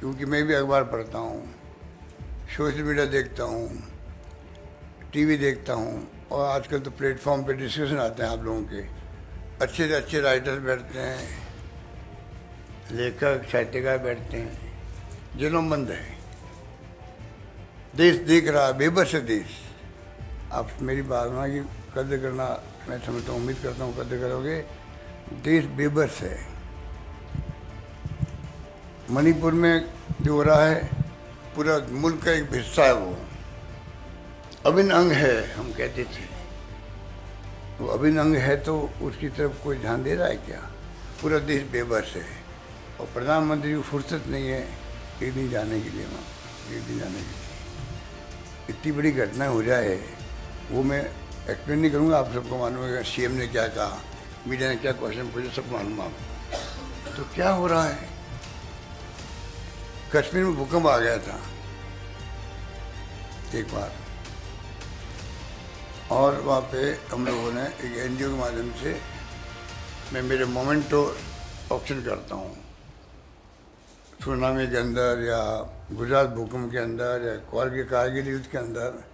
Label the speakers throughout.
Speaker 1: क्योंकि मैं भी अखबार पढ़ता हूँ, सोशल मीडिया देखता हूँ, टीवी देखता हूँ, और आजकल तो प्लेटफॉर्म पे डिस्कशन आते हैं आप लोगों के। अच्छे से अच्छे राइटर बैठते हैं, लेखक साहित्यकार बैठते हैं, जुल्मबंद है। देश देख रहा है, बेबस है देश। आप मेरी भावना की कद्र करना, मैं समझता हूँ, उम्मीद करता हूँ कद्र करोगे। देश बेबस है। मणिपुर में जो हो रहा है, पूरा मुल्क का एक हिस्सा है, वो अभिन्न अंग है, हम कहते थे। वो अभिन्न अंग है तो उसकी तरफ कोई ध्यान दे रहा है क्या? पूरा देश बेबस है, और प्रधानमंत्री को फुर्सत नहीं है एक दिन जाने के लिए वहाँ, एक दिन जाने के लिए। इतनी बड़ी घटना हो जाए, वो मैं एक्सप्लेन नहीं करूँगा, आप सबको मालूम है सीएम ने क्या कहा, मीडिया ने क्या क्वेश्चन पूछे, सब मालूम आपको। तो क्या हो रहा है? कश्मीर में भूकंप आ गया था एक बार, और वहाँ पे हम लोगों ने एक एनजीओ के माध्यम से, मैं मेरे मोमेंटो ऑप्शन करता हूँ, सुनामी के अंदर या गुजरात भूकंप के अंदर या कारगिल युद्ध के अंदर,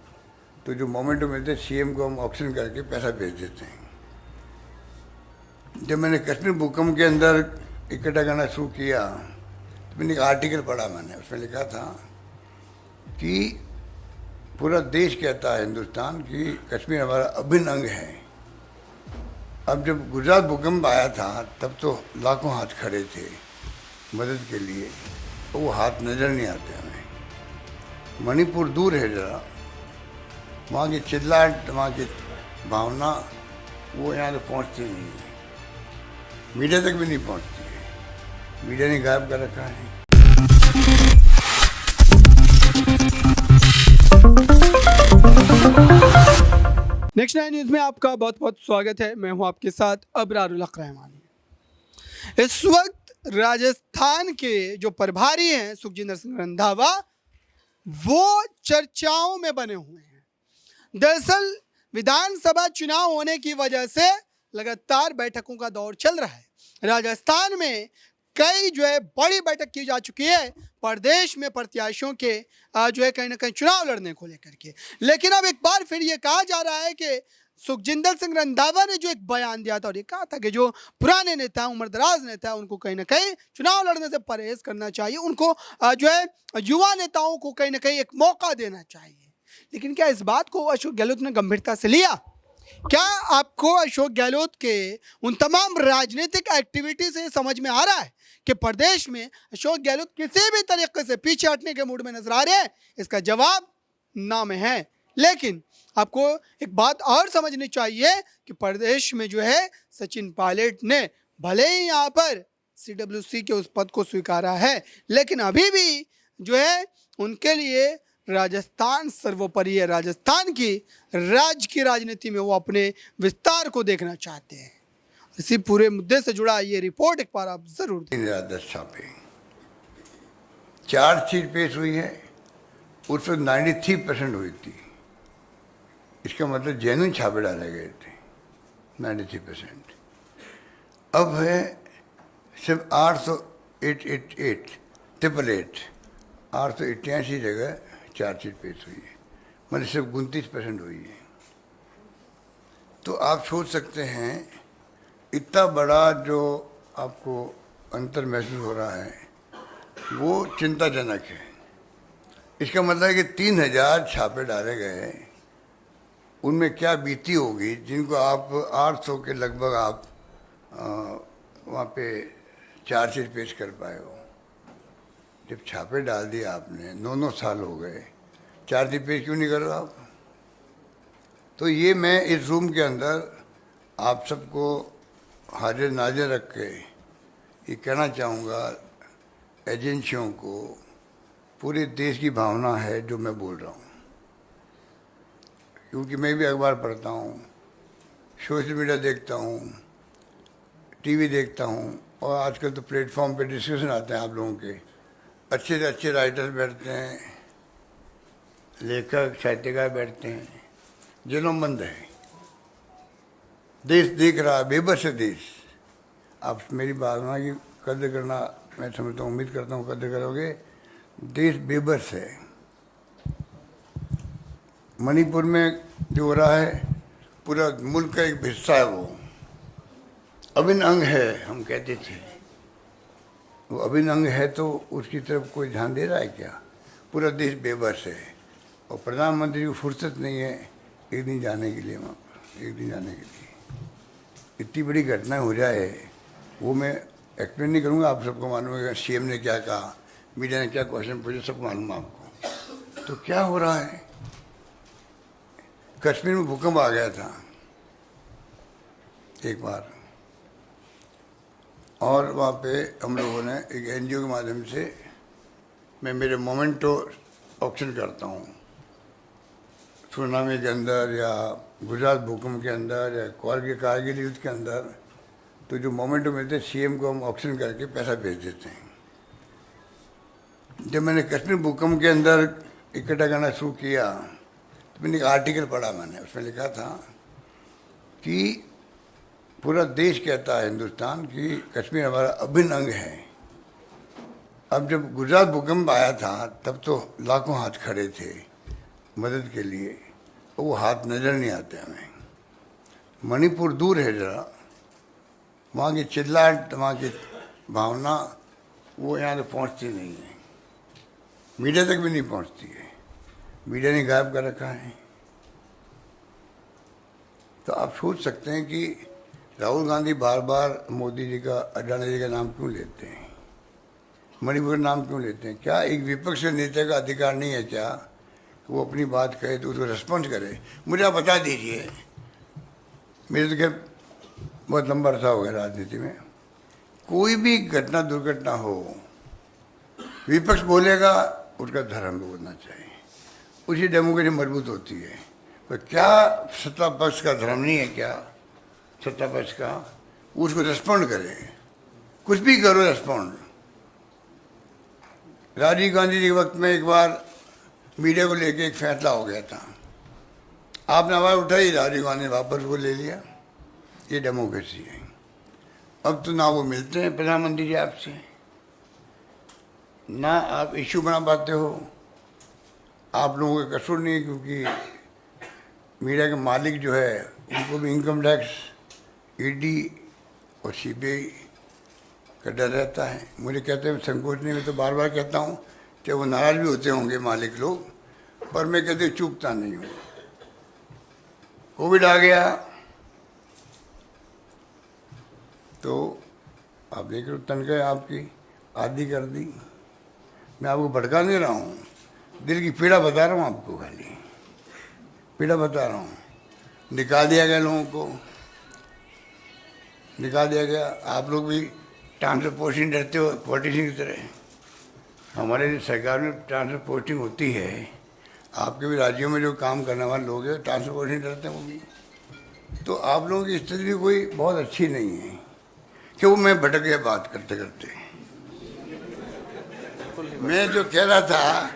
Speaker 1: तो जो मोमेंटो मिलते हैं सीएम को हम ऑप्शन करके पैसा भेज देते हैं। जब मैंने कश्मीर भूकंप के अंदर इकट्ठा करना शुरू किया, तो मैंने एक आर्टिकल पढ़ा, मैंने उसमें लिखा था कि पूरा देश कहता है हिंदुस्तान कि कश्मीर हमारा अभिन्न अंग है। अब जब गुजरात भूकंप आया था तब तो लाखों हाथ खड़े थे मदद के लिए, तो वो हाथ नज़र नहीं आते हमें। मणिपुर दूर है ज़रा, वहाँ की चिल्लाहट, वहाँ की भावना वो यहाँ तक पहुँचती नहीं है, मीडिया तक भी नहीं पहुँचती है, मीडिया ने गायब कर रखा है।
Speaker 2: नेक्स्ट 9 न्यूज़ में आपका बहुत बहुत स्वागत है। मैं हूं आपके साथ अबरारुल हक रहमानी। इस वक्त राजस्थान के जो प्रभारी हैं सुखजिंदर सिंह रंधावा, वो चर्चाओं में बने हुए हैं। दरअसल विधानसभा चुनाव होने की वजह से लगातार बैठकों का दौर चल रहा है। राजस्थान में कई जो है बड़ी बैठक की जा चुकी है प्रदेश में प्रत्याशियों के जो है कहीं ना कहीं चुनाव लड़ने को लेकर के। लेकिन अब एक बार फिर ये कहा जा रहा है कि सुखजिंदर सिंह रंधावा ने जो एक बयान दिया था और ये कहा था कि जो पुराने नेता, उम्रदराज नेता है, उनको कहीं ना कहीं चुनाव लड़ने से परहेज करना चाहिए, उनको जो है युवा नेताओं को कहीं ना कहीं एक मौका देना चाहिए। लेकिन क्या इस बात को अशोक गहलोत ने गंभीरता से लिया? क्या आपको अशोक गहलोत के उन तमाम राजनीतिक एक्टिविटी से समझ में आ रहा है कि प्रदेश में अशोक गहलोत किसी भी तरीके से पीछे हटने के मूड में नजर आ रहे हैं? इसका जवाब ना में है। लेकिन आपको एक बात और समझनी चाहिए कि प्रदेश में जो है सचिन पायलट ने भले ही यहाँ पर सीडब्ल्यूसी के उस पद को स्वीकारा है, लेकिन अभी भी जो है उनके लिए राजस्थान सर्वोपरि है। राजस्थान की राज्य की राजनीति में वो अपने विस्तार को देखना चाहते हैं। इसी पूरे मुद्दे से जुड़ा ये रिपोर्ट एक बार आप जरूर देखें।
Speaker 1: 10 छापे, चार्जशीट पेश हुई है, उसमें 93% हुई थी। इसका मतलब जेन्युइन छापे डाले गए थे 93%। अब है सिर्फ 888 जगह चार्जशीट पेश हुई है, मतलब सिर्फ 29% हुई है। तो आप सोच सकते हैं इतना बड़ा जो आपको अंतर महसूस हो रहा है वो चिंताजनक है। इसका मतलब है कि 3000 छापे डाले गए, उनमें क्या बीती होगी जिनको आप 800 के लगभग आप वहाँ पे चार्जशीट पेश कर पाए हो। जब छापे डाल दिए आपने, 9 साल हो गए, चार्जशीट पेश क्यों नहीं कर रहे आप? तो ये मैं इस रूम के अंदर आप सबको हाजिर नाजिर रख के ये कहना चाहूँगा, एजेंसियों को, पूरे देश की भावना है जो मैं बोल रहा हूँ, क्योंकि मैं भी अखबार पढ़ता हूँ, सोशल मीडिया देखता हूँ, टीवी देखता हूँ, और आजकल तो प्लेटफॉर्म पे डिस्कशन आते हैं आप लोगों के। अच्छे से अच्छे राइटर बैठते हैं, लेखक साहित्यकार बैठते हैं, जुल्मबंद है। देश देख रहा है, बेबस है देश। आप मेरी भावना की कद्र करना, मैं समझता हूँ, उम्मीद करता हूँ कद्र करोगे। देश बेबस है। मणिपुर में जो हो रहा है पूरा मुल्क का एक हिस्सा है, वो अभिन्न अंग है, हम कहते थे। वो अभिन्न अंग है तो उसकी तरफ कोई ध्यान दे रहा है क्या? पूरा देश बेबस है और प्रधानमंत्री को फुर्सत नहीं है एक दिन जाने के लिए वहाँ पर, एक दिन जाने के लिए। इतनी बड़ी घटना हो जाए वो मैं एक्सप्लेन नहीं करूँगा, आप सबको मालूम है सीएम ने क्या कहा, मीडिया ने क्या क्वेश्चन पूछे, सब मालूम है आपको। तो क्या हो रहा है? कश्मीर में भूकंप आ गया था एक बार, और वहाँ पे हम लोगों ने एक एनजीओ के माध्यम से, मैं मेरे मोमेंटो ऑक्शन करता हूँ सुनामी के अंदर या गुजरात भूकंप के अंदर या कारगिल युद्ध के अंदर, तो जो मोमेंटो मिलते हैं सीएम को हम ऑक्शन करके पैसा भेज देते हैं। जब मैंने कश्मीर भूकंप के अंदर इकट्ठा करना शुरू किया तो मैंने एक आर्टिकल पढ़ा, मैंने उसमें लिखा था कि पूरा देश कहता है हिंदुस्तान कि कश्मीर हमारा अभिन्न अंग है। अब जब गुजरात भूकंप आया था तब तो लाखों हाथ खड़े थे मदद के लिए, वो हाथ नज़र नहीं आते हमें। मणिपुर दूर है ज़रा, वहाँ की चिल्लाहट, वहाँ की भावना वो यहाँ तक पहुँचती नहीं है, मीडिया तक भी नहीं पहुँचती है, मीडिया ने गायब कर रखा है। तो आप सोच सकते हैं कि राहुल गांधी बार बार मोदी जी का, अडानी जी का नाम क्यों लेते हैं, मणिपुर का नाम क्यों लेते हैं? क्या एक विपक्ष नेता का अधिकार नहीं है क्या वो अपनी बात कहे तो उसको रिस्पॉन्स करे? मुझे आप बता दीजिए, मेरे तो खैर बहुत लंबा अरसा हो गया राजनीति में, कोई भी घटना दुर्घटना हो विपक्ष बोलेगा उसका धर्म बोलना चाहिए, उसी डेमोक्रेसी मजबूत होती है। तो क्या सत्ता पक्ष का धर्म नहीं है क्या? सत्ता पक्ष का उसको रिस्पॉन्ड करे, कुछ भी करो रिस्पॉन्ड। राजीव गांधी जी के वक्त में एक बार मीडिया को लेके एक फैसला हो गया था, आपने आवाज़ उठाई, राजीव गांधी ने वापस वो ले लिया। ये डेमोक्रेसी है। अब तो ना वो मिलते हैं प्रधानमंत्री जी आपसे, ना आप इश्यू बना पाते हो। आप लोगों का कसूर नहीं है क्योंकि मीडिया के मालिक जो है उनको भी इनकम टैक्स, ईडी और सीबीआई का डर रहता है। मुझे कहते हैं संकोच नहीं, मैं तो बार बार कहता हूँ कि वो नाराज भी होते होंगे मालिक लोग, पर मैं कहते चूकता नहीं हूँ। कोविड आ गया तो आप देख रहे हो तनख्वाह आपकी आधी कर दी। मैं आपको भड़का नहीं रहा हूँ, दिल की पीड़ा बता रहा हूँ आपको, खाली पीड़ा बता रहा हूँ। निकाल दिया गया लोगों को, निकाल दिया गया। आप लोग भी ट्रांसफर पोस्टिंग डरते हो पॉलिटिशियन की तरह। हमारे सरकार में ट्रांसफर पोस्टिंग होती है, आपके भी राज्यों में जो काम करने वाले लोग हैं ट्रांसफर पोस्टिंग डरते हैं वो भी। तो आप लोगों की स्थिति भी कोई बहुत अच्छी नहीं है। क्यों मैं भटक गया बात करते करते। मैं जो कह रहा था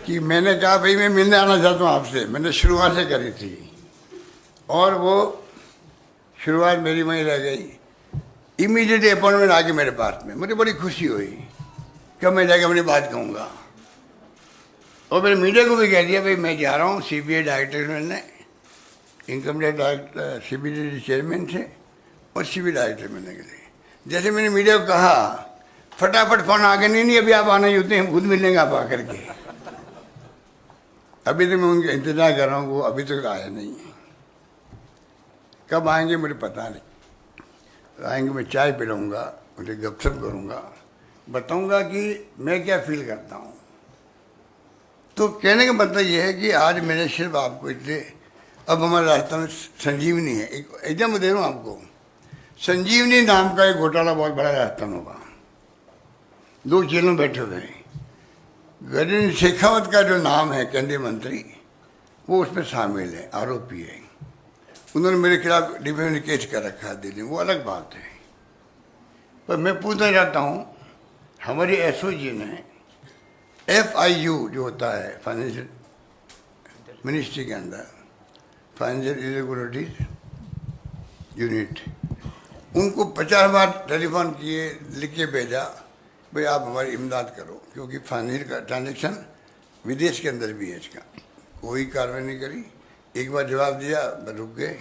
Speaker 1: कि मैंने कहा भाई मैं मिलने आना चाहता हूँ आपसे, मैंने शुरुआत से करी थी और वो शुरुआत मेरी वहीं रह गई। इमीडिएटली अपॉइंटमेंट आ गई मेरे पास में, मुझे बड़ी खुशी हुई कि मैं जाके अपनी बात कहूँगा। और मैंने मीडिया को भी कह दिया भाई मैं जा रहा हूँ, सीबीआई डायरेक्टर ने, income tax director CBI chairman थे और सीबीआई डायरेक्टर मिलने के लिए। जैसे मैंने मीडिया को कहा फटाफट फोन आ गया, नहीं अभी आप आना ही होते हैं, खुद मिलेंगे आप आकर के। अभी तक मैं उनका इंतजार कर रहा हूँ, वो अभी तक आया नहीं है। कब आएंगे मुझे पता नहीं। आएंगे मैं चाय पिलाऊंगा, उनसे गपशप करूँगा, बताऊँगा कि मैं क्या फील करता हूँ। तो कहने का मतलब ये है कि आज मैंने सिर्फ आपको इसलिए, अब हमारे राजस्थान में संजीवनी है, एक एकदम दे रहा हूँ आपको। संजीवनी नाम का एक घोटाला बहुत बड़ा राजस्थान होगा, लोग जेलों में बैठे हुए हैं। गजेंद्र शेखावत का जो नाम है केंद्रीय मंत्री, वो उसमें शामिल है, आरोपी है। उन्होंने मेरे खिलाफ डिफेंस केस कर रखा है दिल्ली में, वो अलग बात है। पर मैं पूछना चाहता हूँ, हमारी एसओजी ने FIU जो होता है फाइनेंशियल मिनिस्ट्री के अंदर, फाइनेंशियल इरेगुलरिटीज यूनिट, उनको 50 बार टेलीफोन किए, लिख के भेजा भाई आप हमारी इमदाद करो, क्योंकि फाइनेंशियल का ट्रांजेक्शन विदेश के अंदर भी है इसका। कोई कार्रवाई नहीं करी, एक बार जवाब दिया, बस रुक गए।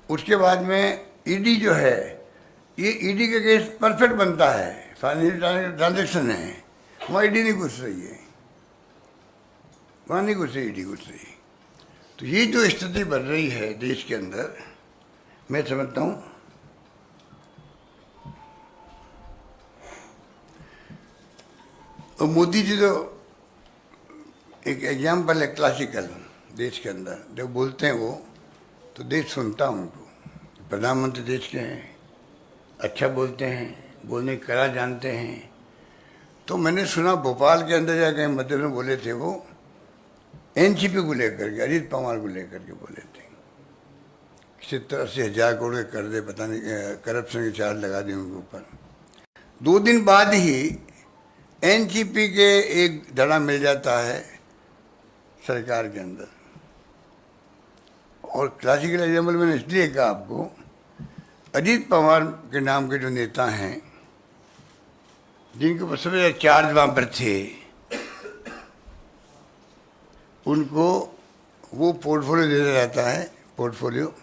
Speaker 1: उसके बाद में ईडी जो है, ये ईडी का केस परफेक्ट बनता है, फाइनेंशियल ट्रांजेक्शन है, वहाँ ईडी नहीं घुस रही है, वहाँ नहीं घुस रही ईडी घुस रही। तो ये जो स्थिति बन रही है देश के अंदर, मैं समझता हूँ और मोदी जी तो एक एग्जाम्पल है क्लासिकल देश के अंदर। जब बोलते हैं वो तो देश सुनता है उनको। प्रधानमंत्री देश के हैं, अच्छा बोलते हैं, बोलने की कला जानते हैं। तो मैंने सुना भोपाल के अंदर जाकर मध्य में बोले थे वो, एनसीपी को लेकर के, अजीत पवार को लेकर के बोले थे, 70-80 करोड़ के कर दे, पता नहीं करप्शन के चार्ज लगा दिए उनके ऊपर। 2 दिन बाद ही एनसीपी के एक धड़ा मिल जाता है सरकार के अंदर। और क्लासिकल एग्जाम्पल मैंने इसलिए कहा आपको, अजीत पवार के नाम के जो नेता हैं, जिनके ऊपर सबसे ज़्यादा चार्ज वहाँ पर थे, उनको वो पोर्टफोलियो देता रहता है, पोर्टफोलियो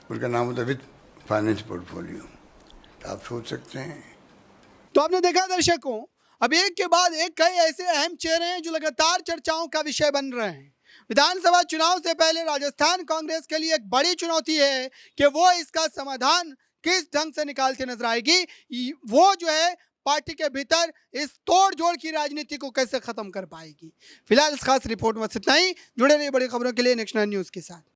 Speaker 1: उनका नाम होता है विद फाइनेंस पोर्टफोलियो। तो आप सोच सकते हैं।
Speaker 2: तो आपने देखा दर्शकों, अब एक के बाद एक कई ऐसे अहम चेहरे हैं जो लगातार चर्चाओं का विषय बन रहे हैं। विधानसभा चुनाव से पहले राजस्थान कांग्रेस के लिए एक बड़ी चुनौती है कि वो इसका समाधान किस ढंग से निकालते नजर आएगी। वो जो है पार्टी के भीतर इस तोड़ जोड़ की राजनीति को कैसे खत्म कर पाएगी। फिलहाल इस खास रिपोर्ट में इतना ही। जुड़े रहिए बड़ी खबरों के लिए नेक्स्ट 9 न्यूज़ के साथ।